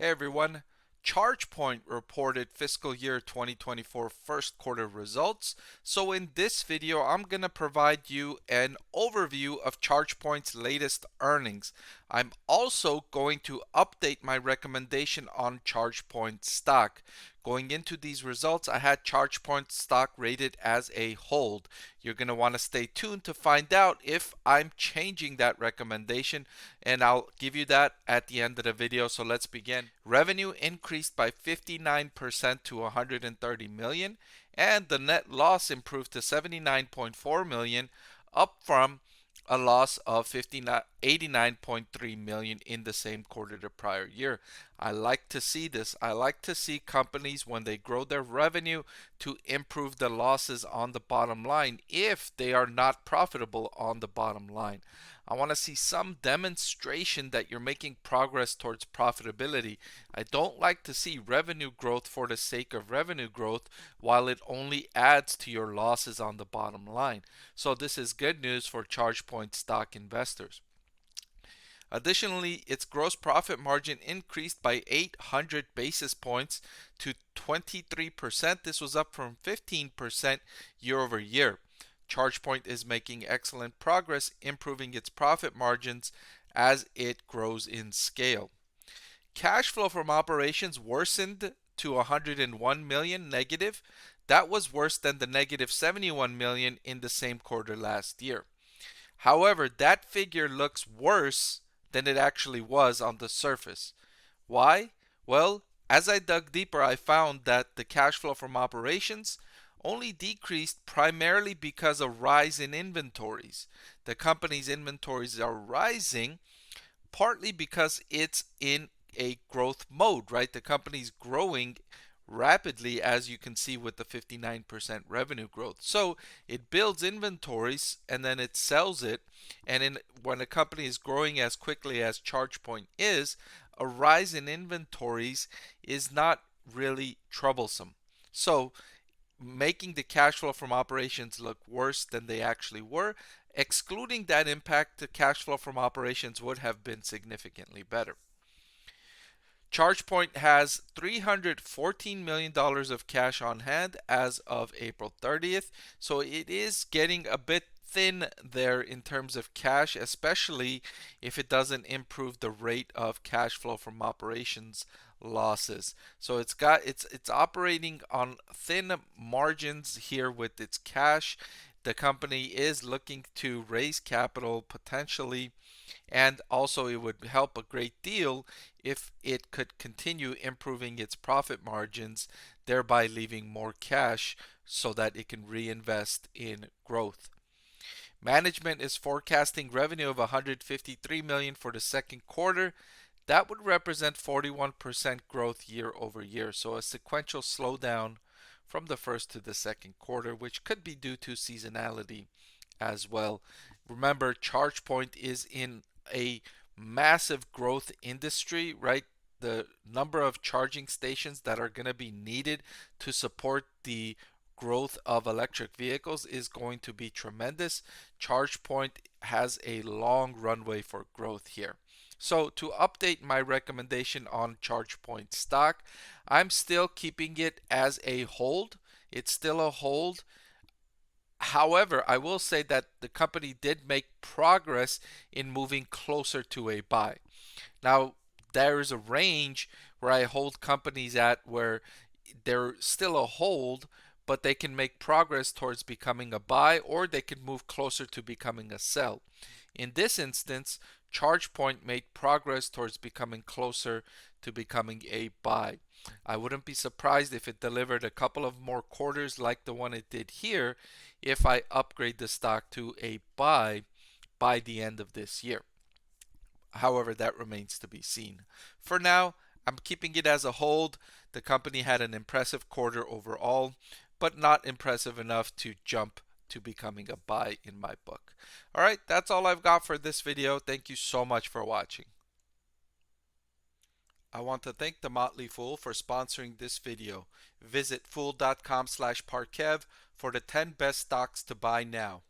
Hey everyone, Chargepoint reported fiscal year 2024 first quarter results. So in this video, I'm going to provide you an overview of Chargepoint's latest earnings. I'm also going to update my recommendation on Chargepoint stock. Going into these results, I had Chargepoint stock rated as a hold. You're going to want to stay tuned to find out if I'm changing that recommendation, and I'll give you that at the end of the video. So let's begin. Revenue increased by 59% to 130 million, and the net loss improved to 79.4 million, up from a loss of 89.3 million in the same quarter the prior year. I like to see this. I like to see companies, when they grow their revenue, to improve the losses on the bottom line if they are not profitable on the bottom line. I want to see some demonstration that you're making progress towards profitability. I don't like to see revenue growth for the sake of revenue growth while it only adds to your losses on the bottom line. So this is good news for Chargepoint stock investors. Additionally, its gross profit margin increased by 800 basis points to 23%. This was up from 15% year over year. Chargepoint is making excellent progress improving its profit margins as it grows in scale. Cash flow from operations worsened to 101 million negative. That was worse than the negative 71 million in the same quarter last year. However, that figure looks worse than it actually was on the surface. Why? Well, as I dug deeper, I found that the cash flow from operations only decreased primarily because of rise in inventories. The company's inventories are rising partly because it's in a growth mode, right? The company's growing rapidly, as you can see with the 59% revenue growth. So it builds inventories and then it sells it. And when a company is growing as quickly as Chargepoint is, a rise in inventories is not really troublesome. So making the cash flow from operations look worse than they actually were. Excluding that impact, the cash flow from operations would have been significantly better. Chargepoint has $314 million of cash on hand as of April 30th, so it is getting a bit thin there in terms of cash, especially if it doesn't improve the rate of cash flow from operations losses. So it's operating on thin margins here with its cash. The company is looking to raise capital potentially, and also it would help a great deal if it could continue improving its profit margins, thereby leaving more cash so that it can reinvest in growth. Management is forecasting revenue of 153 million for the second quarter. That would represent 41% growth year over year, so a sequential slowdown from the first to the second quarter, which could be due to seasonality as well. Remember, Chargepoint is in a massive growth industry, right? The number of charging stations that are going to be needed to support the growth of electric vehicles is going to be tremendous. Chargepoint has a long runway for growth here. So to update my recommendation on Chargepoint stock, I'm still keeping it as a hold. It's still a hold. However, I will say that the company did make progress in moving closer to a buy. Now, there is a range where I hold companies at where they're still a hold, but they can make progress towards becoming a buy, or they can move closer to becoming a sell. In this instance, Chargepoint made progress towards becoming closer to becoming a buy. I wouldn't be surprised if it delivered a couple of more quarters like the one it did here if I upgrade the stock to a buy by the end of this year. However, that remains to be seen. For now, I'm keeping it as a hold. The company had an impressive quarter overall, but not impressive enough to jump to becoming a buy in my book. All right, that's all I've got for this video. Thank you so much for watching. I want to thank the Motley Fool for sponsoring this video. Visit fool.com/Parkev for the 10 best stocks to buy now.